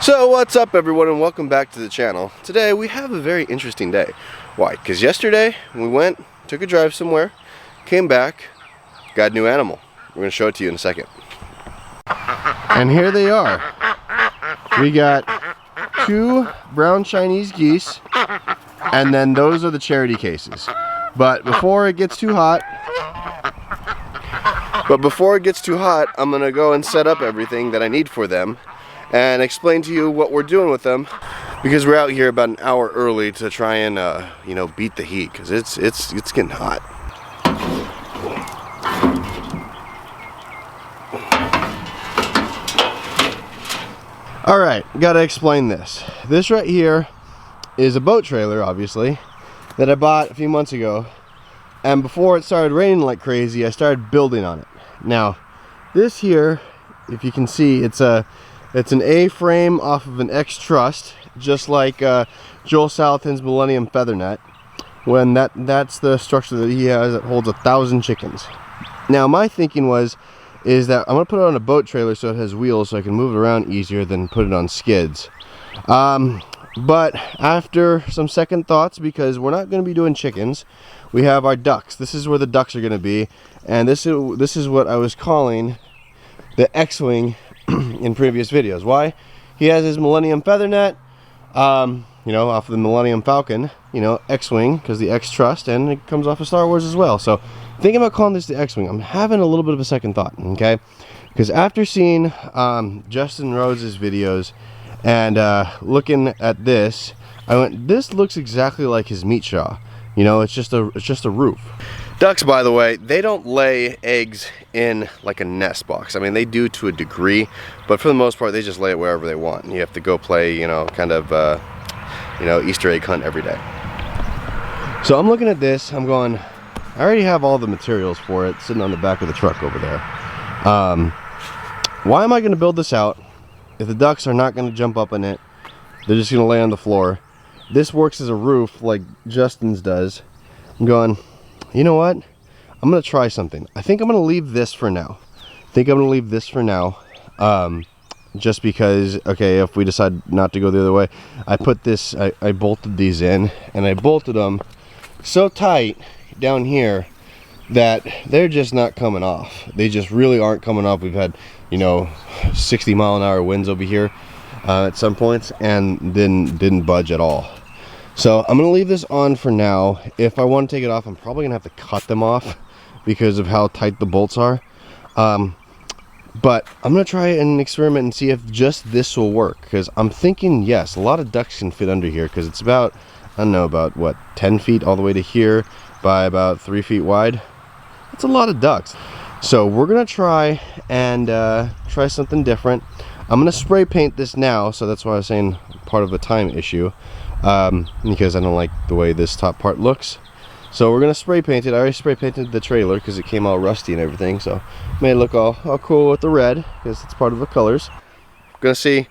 So what's up everyone, and welcome back to the channel. Today we have a very interesting day. Why? Because yesterday we went, took a drive somewhere, came back, got a new animal. We're going to show it to you in a second. And here they are. We got two brown Chinese geese, and then those are the charity cases. But before it gets too hot, I'm going to go and set up everything that I need for them and explain to you what we're doing with them, because we're out here about an hour early to try and beat the heat, because it's getting hot. All right, gotta explain this. This right here is a boat trailer, obviously, that I bought a few months ago, and before it started raining like crazy, I started building on it. Now, this here, if you can see, it's an A-frame off of an X-truss, just like Joel Salatin's Millennium Feather Net. When that's the structure that he has that holds 1,000 chickens. Now my thinking is that I'm gonna put it on a boat trailer so it has wheels, so I can move it around easier than put it on skids. But after some second thoughts, because we're not gonna be doing chickens, we have our ducks. This is where the ducks are gonna be, and this is what I was calling the X-wing in previous videos. Why? He has his Millennium Feather Net, off of the Millennium Falcon, X-wing, because the X-truss, and it comes off of Star Wars as well. So thinking about calling this the X-wing, I'm having a little bit of a second thought, okay? Because after seeing Justin Rhodes' videos and looking at this, I went, this looks exactly like his meat shaw. It's just a roof. Ducks, by the way, they don't lay eggs in like a nest box. I mean, they do to a degree, but for the most part, they just lay it wherever they want. And you have to go play, Easter egg hunt every day. So I'm looking at this, I'm going, I already have all the materials for it sitting on the back of the truck over there. Why am I going to build this out if the ducks are not going to jump up in it? They're just going to lay on the floor. This works as a roof like Justin's does. I'm going, you know what? I'm going to try something. I think I'm going to leave this for now. Just because, okay, if we decide not to go the other way, I bolted these in, and I bolted them so tight down here that they're just not coming off. They just really aren't coming off. We've had 60-mile-an-hour winds over here at some points, and didn't budge at all. So I'm gonna leave this on for now. If I want to take it off, I'm probably gonna have to cut them off because of how tight the bolts are. But I'm gonna try and experiment and see if just this will work, because I'm thinking, yes, a lot of ducks can fit under here, because it's about, I don't know, about what, 10 feet all the way to here by about 3 feet wide. That's a lot of ducks. So we're gonna try and try something different. I'm gonna spray paint this now, so that's why I was saying part of a time issue, because I don't like the way this top part looks. So we're gonna spray paint it. I already spray painted the trailer because it came all rusty and everything, so made it look all cool with the red, because it's part of the colors. Gonna spray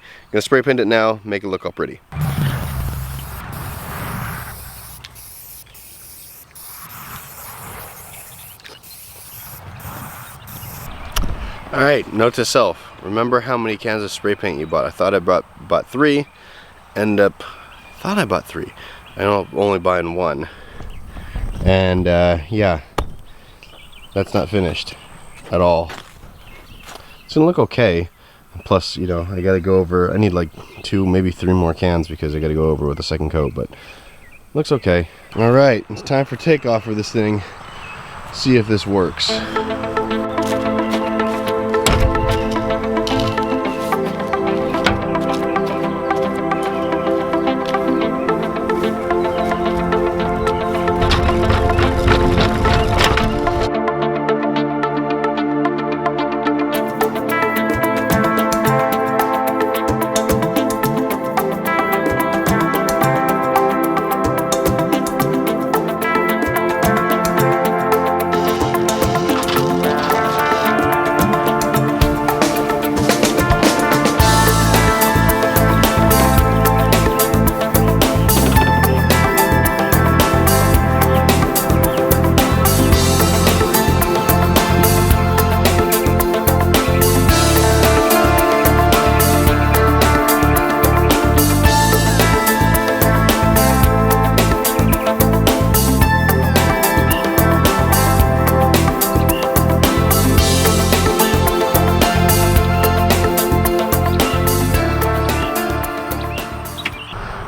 paint it now, make it look all pretty. Alright, note to self. Remember how many cans of spray paint you bought. I thought I bought 3. I bought 3. I ended up only buying 1. And yeah, that's not finished at all. It's gonna look okay. Plus, I gotta go over, I need like 2, maybe 3 more cans, because I gotta go over with a second coat, but looks okay. Alright, it's time for takeoff for this thing. See if this works.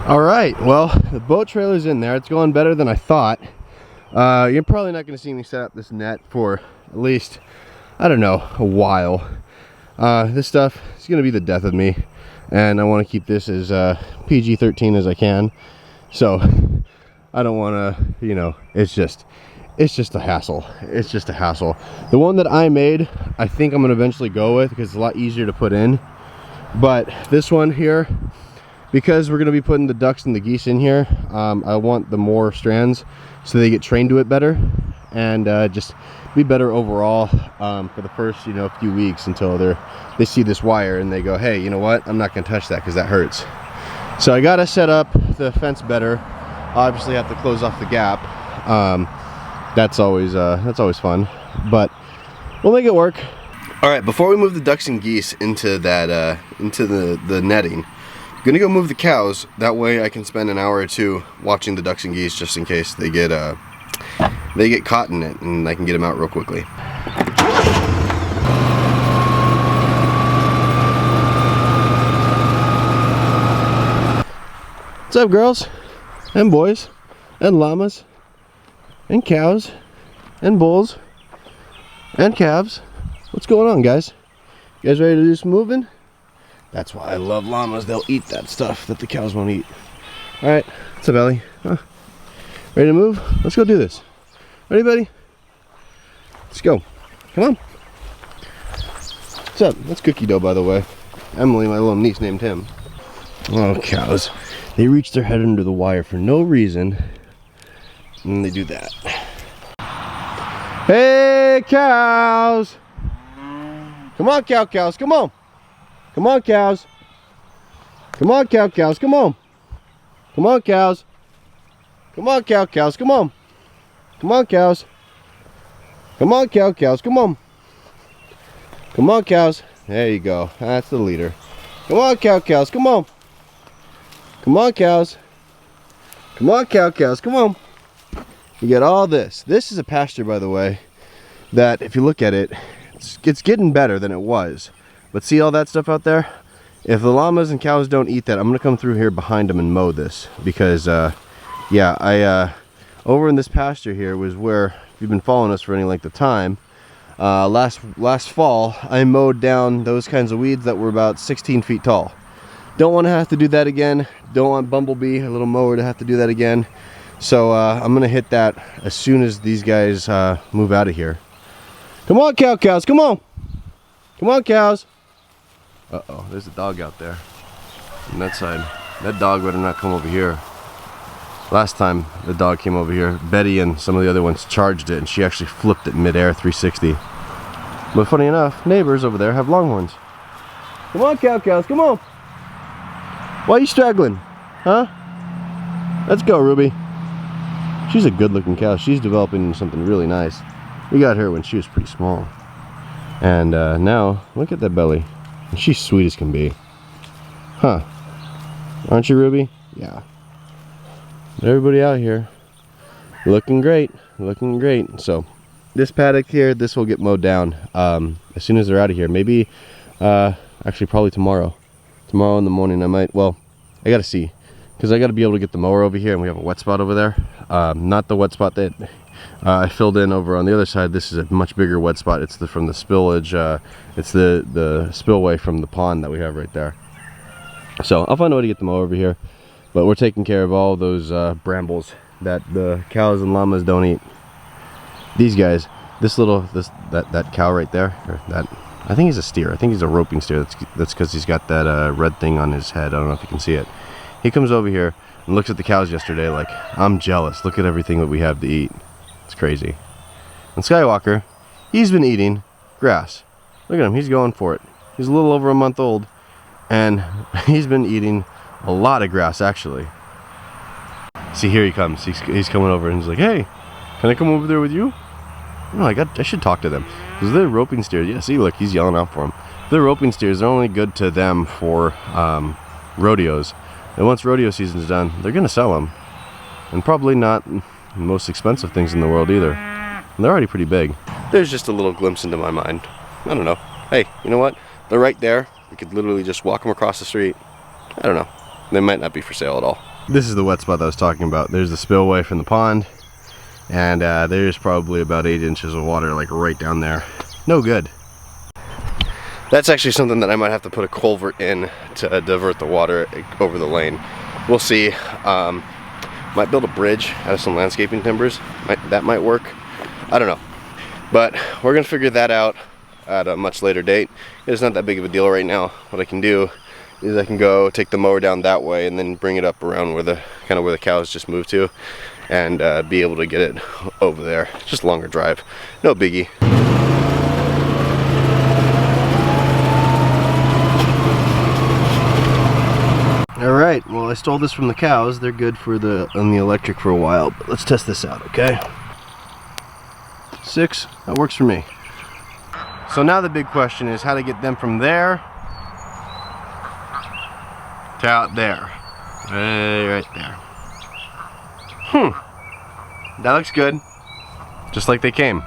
All right, well, the boat trailer's in there. It's going better than I thought. You're probably not going to see me set up this net for at least, I don't know, a while. This stuff is going to be the death of me, and I want to keep this as PG-13 as I can. So I don't want to, you know, it's just a hassle. It's just a hassle. The one that I made, I think I'm going to eventually go with because it's a lot easier to put in. But this one here, because we're going to be putting the ducks and the geese in here, I want the more strands so they get trained to it better, and just be better overall for the first, you know, few weeks until they see this wire and they go, hey, you know what, I'm not going to touch that because that hurts. So I got to set up the fence better. Obviously have to close off the gap. That's always fun, but we'll make it work. All right, before we move the ducks and geese into that into the netting, I'm gonna go move the cows. That way I can spend an hour or two watching the ducks and geese, just in case they get caught in it, and I can get them out real quickly. What's up, girls and boys and llamas and cows and bulls and calves? What's going on, guys? You guys ready to do some moving? That's why I love llamas. They'll eat that stuff that the cows won't eat. All right, what's up, Ellie? Huh? Ready to move? Let's go do this. Ready, buddy? Let's go. Come on. What's up? That's Cookie Dough, by the way. Emily, my little niece, named him. Oh, cows. They reach their head under the wire for no reason, and they do that. Hey, cows! Come on, cows, come on! Come on, cows! Come on, cows, come on! Come on, cows! Come on, cows, come on! Come on, cows! Come on, cows, come on! Come on, cows! There you go. That's the leader. Come on, cows, come on! Come on, cows! Come on, cows, come on! You get all this. This is a pasture, by the way, that if you look at it, it's getting better than it was. But see all that stuff out there? If the llamas and cows don't eat that, I'm gonna come through here behind them and mow this, because yeah, over in this pasture here was where, if you've been following us for any length of time, last fall I mowed down those kinds of weeds that were about 16 feet tall. Don't want to have to do that again. Don't want Bumblebee, a little mower, to have to do that again. So I'm gonna hit that as soon as these guys move out of here. Come on, cows, come on! Come on, cows! Uh-oh, there's a dog out there on that side. That dog better not come over here. Last time the dog came over here, Betty and some of the other ones charged it, and she actually flipped it mid-air 360. But funny enough, neighbors over there have longhorns. Come on, cows, come on! Why are you struggling? Huh? Let's go, Ruby. She's a good-looking cow. She's developing into something really nice. We got her when she was pretty small. And now, look at that belly. She's sweet as can be. Huh. Aren't you, Ruby? Yeah. Everybody out here looking great. Looking great. So, this paddock here, this will get mowed down as soon as they're out of here. Maybe, actually probably tomorrow. Tomorrow in the morning I might, well, I gotta see. Because I gotta be able to get the mower over here, and we have a wet spot over there. Not the wet spot that I filled in over on the other side. This is a much bigger wet spot. It's from the spillage. It's the spillway from the pond that we have right there. So I'll find a way to get the mower over here. But we're taking care of all those brambles that the cows and llamas don't eat. These guys, that cow right there, or that, I think he's a steer. I think he's a roping steer. That's because he's got that red thing on his head. I don't know if you can see it. He comes over here and looks at the cows yesterday like, I'm jealous. Look at everything that we have to eat. It's crazy. And Skywalker, he's been eating grass. Look at him. He's going for it. He's a little over a month old, and he's been eating a lot of grass, actually. See, here he comes. He's coming over, and he's like, hey, can I come over there with you? No, I should talk to them. Because they're roping steers. Yeah, see, look, he's yelling out for them. They're roping steers. They're only good to them for rodeos. And once rodeo season's done, they're going to sell them. And probably not the most expensive things in the world either. And they're already pretty big. There's just a little glimpse into my mind. I don't know. Hey, you know what? They're right there. We could literally just walk them across the street. I don't know. They might not be for sale at all. This is the wet spot that I was talking about. There's the spillway from the pond, and there's probably about 8 inches of water like right down there. No good. That's actually something that I might have to put a culvert in to divert the water over the lane. We'll see. Might build a bridge out of some landscaping timbers. That might work. I don't know. But we're gonna figure that out at a much later date. It's not that big of a deal right now. What I can do is I can go take the mower down that way and then bring it up around where the where the cows just moved to, and be able to get it over there. Just a longer drive. No biggie. Alright, well I stole this from the cows. They're good for on the electric for a while, but let's test this out, okay? 6, that works for me. So now the big question is how to get them from there to out there. Right there. That looks good. Just like they came.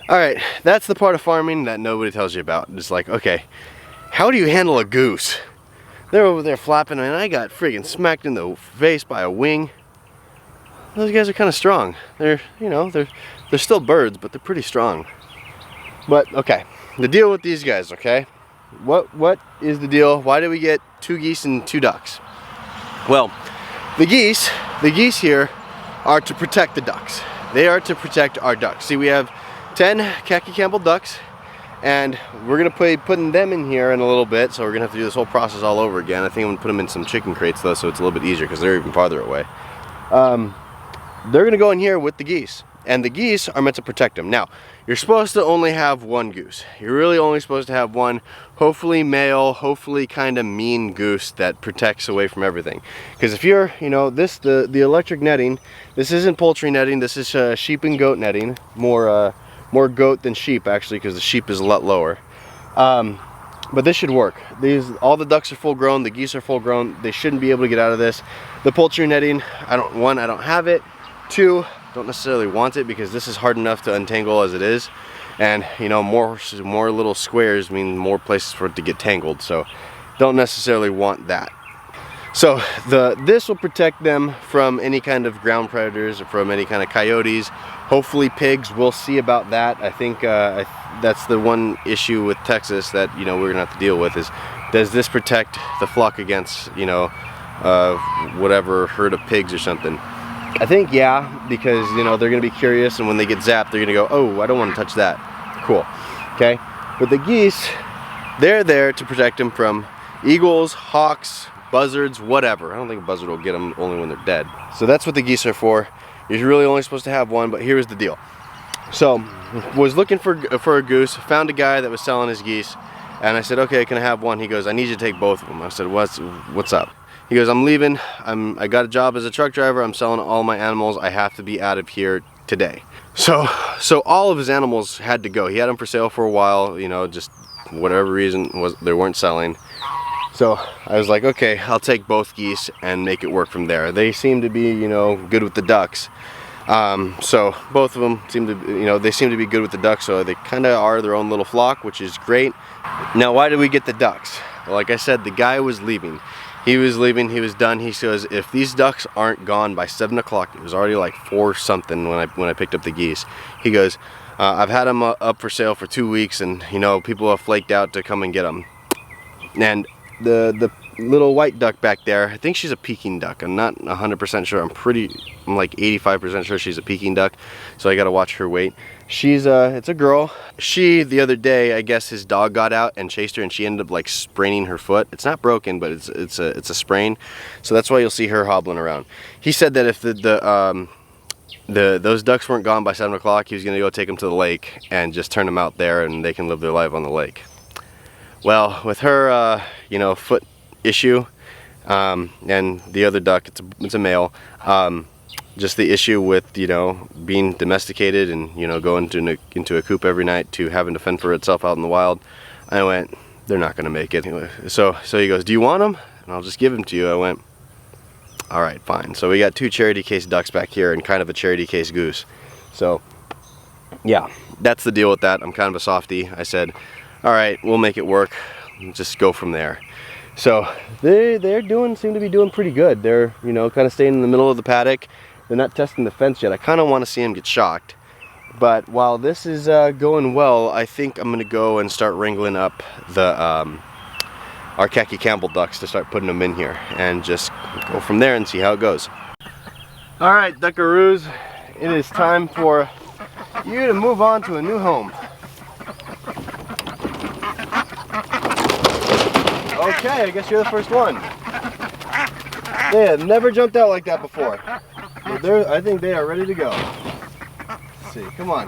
Alright, that's the part of farming that nobody tells you about. It's like, okay, how do you handle a goose? They're over there flapping and I got friggin' smacked in the face by a wing. Those guys are kind of strong. They're, you know, they're still birds, but they're pretty strong. But, okay, the deal with these guys, okay? What is the deal? Why did we get 2 geese and 2 ducks? Well, the geese here are to protect the ducks. They are to protect our ducks. See, we have 10 khaki Campbell ducks, and we're gonna be putting them in here in a little bit, so we're gonna have to do this whole process all over again. I think I'm gonna put them in some chicken crates though, so it's a little bit easier because they're even farther away. They're gonna go in here with the geese, and the geese are meant to protect them. Now, you're supposed to only have 1 goose. You're really only supposed to have 1, hopefully male, hopefully kind of mean goose that protects away from everything. Because if you're, you know, the electric netting, this isn't poultry netting, this is sheep and goat netting, more goat than sheep actually, because the sheep is a lot lower. But this should work. All the ducks are full grown, the geese are full grown. They shouldn't be able to get out of this. The poultry netting, I don't have it. 2, don't necessarily want it because this is hard enough to untangle as it is. And you know, more little squares mean more places for it to get tangled. So don't necessarily want that. So this will protect them from any kind of ground predators or from any kind of coyotes. Hopefully pigs, we'll see about that. I think that's the one issue with Texas that, you know, we're gonna have to deal with is, does this protect the flock against, you know, whatever herd of pigs or something? I think yeah, because, you know, they're gonna be curious, and when they get zapped, they're gonna go, oh, I don't want to touch that. Cool, okay? But the geese, they're there to protect them from eagles, hawks, buzzards, whatever. I don't think a buzzard will get them only when they're dead. So that's what the geese are for. You're really only supposed to have 1, but here's the deal. So, was looking for a goose, found a guy that was selling his geese, and I said, okay, can I have one? He goes, I need you to take both of them. I said, what's up? He goes, I'm leaving. I got a job as a truck driver. I'm selling all my animals. I have to be out of here today. So all of his animals had to go. He had them for sale for a while, you know, just whatever reason they weren't selling. So I was like, okay, I'll take both geese and make it work from there. They seem to be, you know, good with the ducks. So both of them seem to, you know, they seem to be good with the ducks, so they kind of are their own little flock, which is great. Now, why did we get the ducks? Well, like I said, the guy was leaving. He was leaving, he was done. He says, if these ducks aren't gone by 7 o'clock, it was already like 4 something when I picked up the geese. He goes, I've had them up for sale for 2 weeks, and you know, people have flaked out to come and get them. And the little white duck back there, I think she's a Peking duck. I'm not 100% sure. I'm like 85% sure she's a Peking duck, so I gotta watch her weight. It's a girl. The other day, I guess his dog got out and chased her, and she ended up like spraining her foot. It's not broken, but it's a sprain. So that's why you'll see her hobbling around. He said that if those ducks weren't gone by 7 o'clock, he was gonna go take them to the lake and just turn them out there, and they can live their life on the lake. Well, with her, you know, foot issue, and the other duck, it's a male, just the issue with, you know, being domesticated and, you know, going into a coop every night to having to fend for itself out in the wild, I went, they're not gonna make it. So he goes, do you want them? And I'll just give them to you. I went, all right, fine. So we got 2 charity case ducks back here and kind of a charity case goose. So yeah, that's the deal with that. I'm kind of a softie. I said, all right, we'll make it work. Just go from there. So they seem to be doing pretty good. They're, you know, kind of staying in the middle of the paddock. They're not testing the fence yet. I kind of want to see them get shocked. But while this is going well, I think I'm gonna go and start wrangling up our khaki Campbell ducks to start putting them in here and just go from there and see how it goes. All right, duckaroos, it is time for you to move on to a new home. Okay, I guess you're the first one. They have never jumped out like that before. I think they are ready to go. Let's see, come on.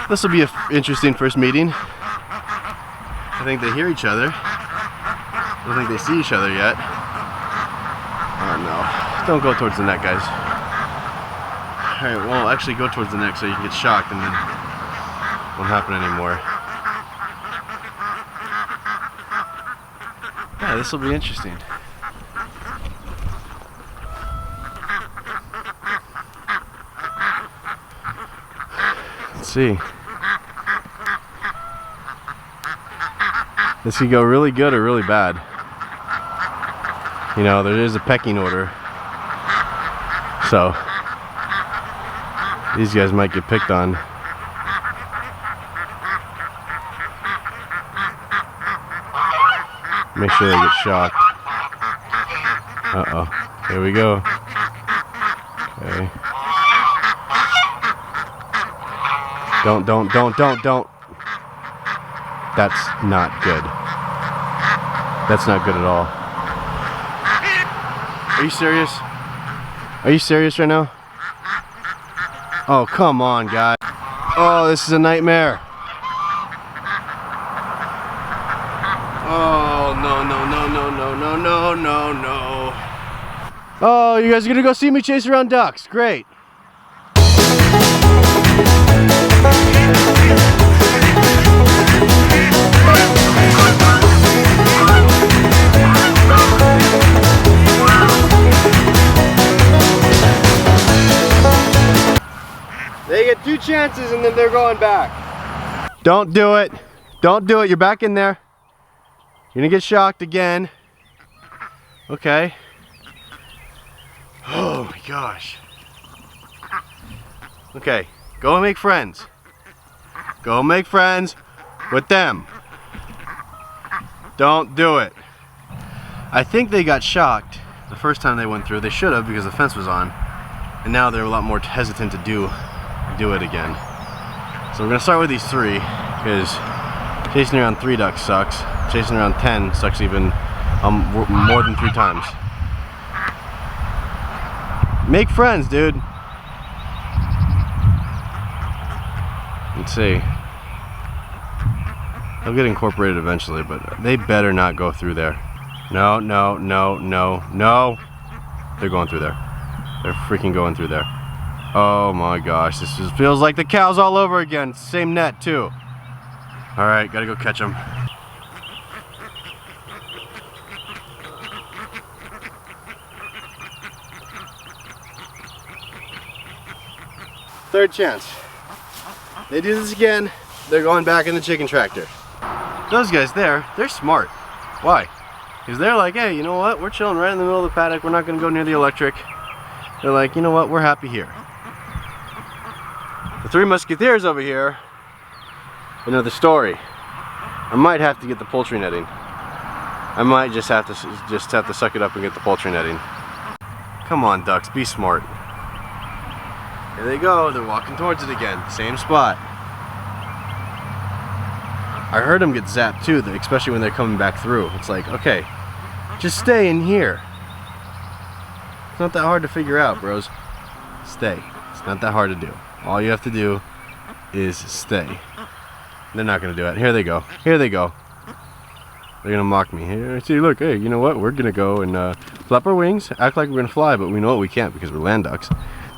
This will be an interesting first meeting. I think they hear each other. I don't think they see each other yet. Oh no. Don't go towards the neck, guys. Alright, well, actually go towards the neck so you can get shocked and then it won't happen anymore. Yeah, this will be interesting. Let's see. This could go really good or really bad. You know, there is a pecking order. So, these guys might get picked on. Make sure they get shocked. Uh-oh. Here we go. Okay. Don't. That's not good. That's not good at all. Are you serious? Are you serious right now? Oh, come on, guys. Oh, this is a nightmare. Oh, no. Oh, you guys are gonna go see me chase around ducks. Great. They get 2 chances and then they're going back. Don't do it. Don't do it. You're back in there. You're gonna get shocked again. Okay. Oh my gosh. Okay, go and make friends. Go make friends with them. Don't do it. I think they got shocked the first time they went through. They should have, because the fence was on. And now they're a lot more hesitant to do it again. So we're gonna start with these 3, because chasing around 3 ducks sucks. Chasing around 10 sucks even more than 3 times. Make friends, dude. Let's see. They'll get incorporated eventually, but they better not go through there. No, no, no, no, no. They're going through there. They're freaking going through there. Oh my gosh, this just feels like the cows all over again. It's the same net too. All right, gotta go catch them. Third chance. They do this again, they're going back in the chicken tractor. Those guys there, they're smart. Why? Because they're like, hey, you know what? We're chilling right in the middle of the paddock. We're not going to go near the electric. They're like, you know what? We're happy here. The 3 musketeers over here, another story. I might have to get the poultry netting. I might just have to suck it up and get the poultry netting. Come on, ducks, be smart. Here they go. They're walking towards it again. Same spot. I heard them get zapped too, especially when they're coming back through. It's like, okay, just stay in here. It's not that hard to figure out, bros. Stay. It's not that hard to do. All you have to do is stay. They're not gonna do it. Here they go. Here they go. They're gonna mock me. Here, see, look, hey, you know what? We're gonna go and flap our wings, act like we're gonna fly, but we know we can't because we're land ducks.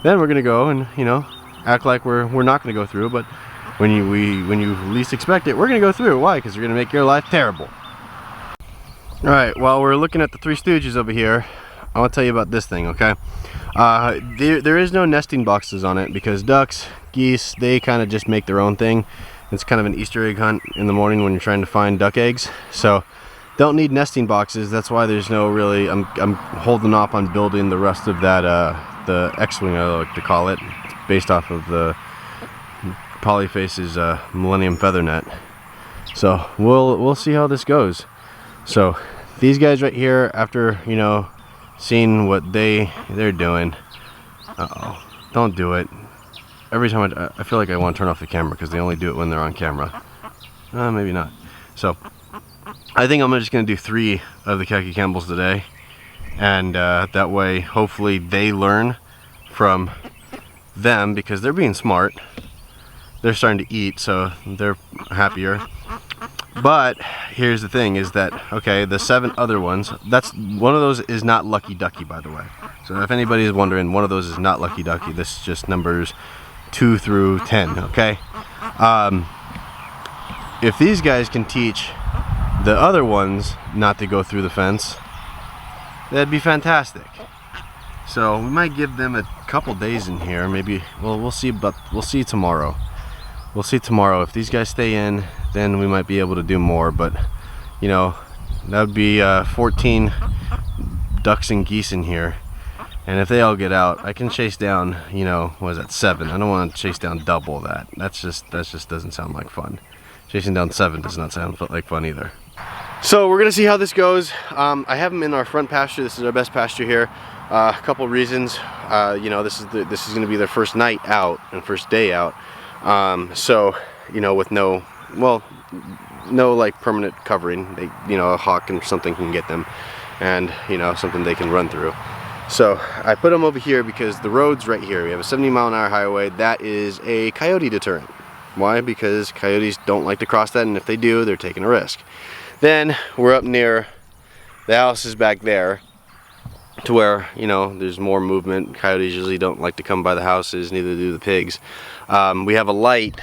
Then we're gonna go and, you know, act like we're not gonna go through, but when you least expect it, we're gonna go through. Why? Because we're gonna make your life terrible. All right, while we're looking at the 3 Stooges over here, I want to tell you about this thing, okay? There is no nesting boxes on it because ducks, geese, they kind of just make their own thing. It's kind of an Easter egg hunt in the morning when you're trying to find duck eggs. So don't need nesting boxes. That's why there's no really, I'm holding off on building the rest of that, the X-Wing, I like to call it. It's based off of the Polyface's Millennium Feather Net. So we'll see how this goes. So these guys right here, after, you know, seeing what they're doing, don't do it. Every time I feel like I want to turn off the camera because they only do it when they're on camera. Maybe not. So I think I'm just gonna do 3 of the Khaki Campbells today, and that way hopefully they learn from them because they're being smart. They're starting to eat, so they're happier. But here's the thing, is that, okay, the 7 other ones, that's one of those is not Lucky Ducky, by the way. So if anybody is wondering, one of those is not Lucky Ducky. This is just numbers 2 through 10, okay? If these guys can teach the other ones not to go through the fence, that'd be fantastic. So we might give them a couple days in here, maybe. Well, we'll see, but we'll see tomorrow. We'll see tomorrow. If these guys stay in, then we might be able to do more, but you know, that would be 14 ducks and geese in here, and if they all get out, I can chase down, you know, what is that, 7. I don't want to chase down double that. That just doesn't sound like fun. Chasing down 7 does not sound like fun either. So we're gonna see how this goes. I have them in our front pasture. This is our best pasture here. A couple reasons. You know, this is gonna be their first night out and first day out. So, you know, with no like permanent covering, they, you know, a hawk and something can get them, and you know, something they can run through. So I put them over here because the road's right here. We have a 70-mile-an-hour highway. That is a coyote deterrent. Why? Because coyotes don't like to cross that, and if they do, they're taking a risk. Then we're up near the houses back there, to where, you know, there's more movement. Coyotes usually don't like to come by the houses, neither do the pigs. We have a light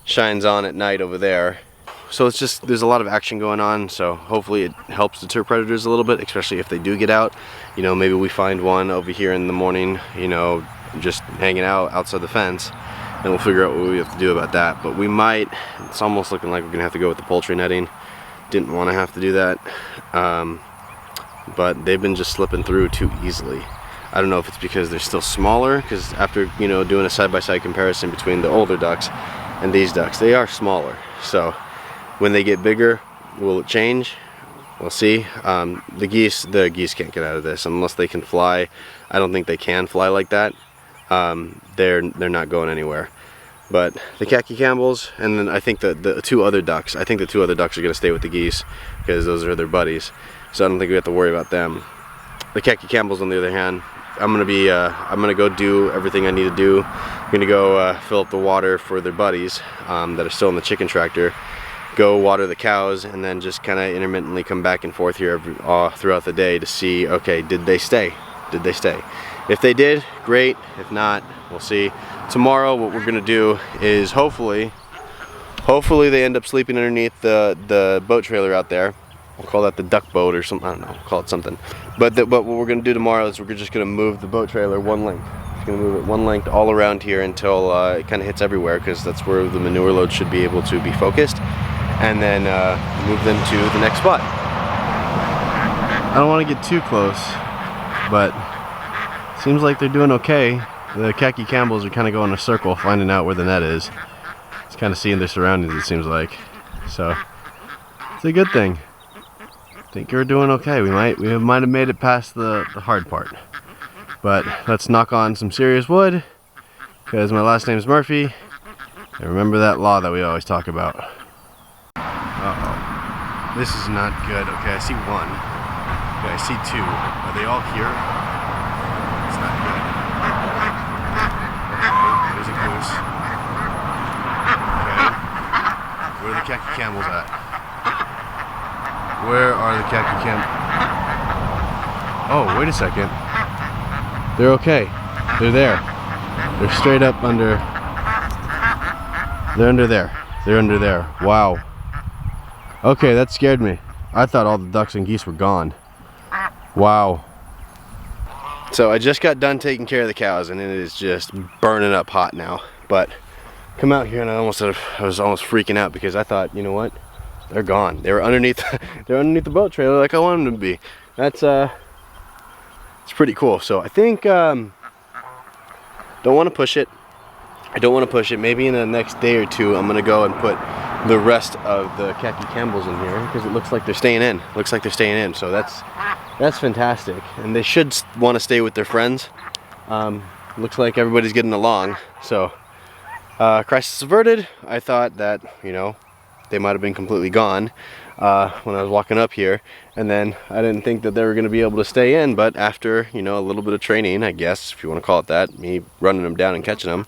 shines on at night over there, so it's just, there's a lot of action going on, so hopefully it helps deter predators a little bit, especially if they do get out. You know, maybe we find one over here in the morning, you know, just hanging out outside the fence, and we'll figure out what we have to do about that. But we might, it's almost looking like we're gonna have to go with the poultry netting. Didn't want to have to do that, but they've been just slipping through too easily. I don't know if it's because they're still smaller, because after, you know, doing a side-by-side comparison between the older ducks and these ducks, they are smaller. So when they get bigger, will it change? We'll see. The geese can't get out of this unless they can fly. I don't think they can fly like that. They're not going anywhere. But the khaki Campbells, and then I think the two other ducks, I think the two other ducks are going to stay with the geese because those are their buddies. So I don't think we have to worry about them. The khaki Campbells, on the other hand, I'm gonna go do everything I need to do. I'm gonna go fill up the water for their buddies that are still in the chicken tractor. Go water the cows, and then just kind of intermittently come back and forth here throughout the day to see, okay, did they stay? Did they stay? If they did, great. If not, we'll see. Tomorrow, what we're gonna do is hopefully they end up sleeping underneath the boat trailer out there. We'll call that the duck boat or something. I don't know. We'll call it something. But what we're gonna do tomorrow is we're just gonna move the boat trailer one length. Just gonna move it one length all around here until it kind of hits everywhere, because that's where the manure load should be able to be focused, and then move them to the next spot. I don't want to get too close, but seems like they're doing okay. The khaki Campbells are kind of going in a circle, finding out where the net is. It's kind of seeing their surroundings, it seems like. So it's a good thing. I think we're doing okay. We might have made it past the hard part. But let's knock on some serious wood, because my last name is Murphy, and remember that law that we always talk about. Uh-oh. This is not good. Okay, I see one. Okay, I see two. Are they all here? It's not good. Okay, there's a goose. Okay. Where are the khaki Campbells at? Where are the khaki Campbells? Oh, wait a second. They're okay. They're there. They're straight up under. They're under there. They're under there. Wow. Okay, that scared me. I thought all the ducks and geese were gone. Wow. So I just got done taking care of the cows, and it is just burning up hot now. But come out here, and I was almost freaking out, because I thought, you know what? They're gone. They were underneath. They're underneath the boat trailer like I wanted them to be. That's it's pretty cool. So I think don't want to push it. I don't want to push it. Maybe in the next day or two, I'm gonna go and put the rest of the khaki Campbells in here, because it looks like they're staying in. Looks like they're staying in. So that's fantastic. And they should want to stay with their friends. Looks like everybody's getting along. So crisis averted. I thought that, you know, they might have been completely gone when I was walking up here, and then I didn't think that they were going to be able to stay in. But after, you know, a little bit of training, I guess, if you want to call it that, me running them down and catching them,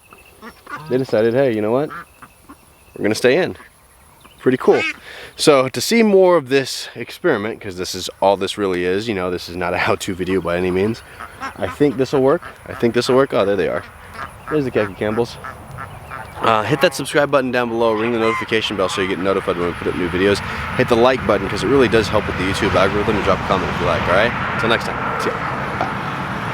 they decided, hey, you know what, we're going to stay in. Pretty cool. So to see more of this experiment, because this is all this really is, you know, this is not a how-to video by any means. I think this will work. I think this will work. Oh, there they are. There's the khaki Campbells. Hit that subscribe button down below, ring the notification bell so you get notified when we put up new videos. Hit the like button, because it really does help with the YouTube algorithm, and drop a comment if you like, alright? Until next time, see ya.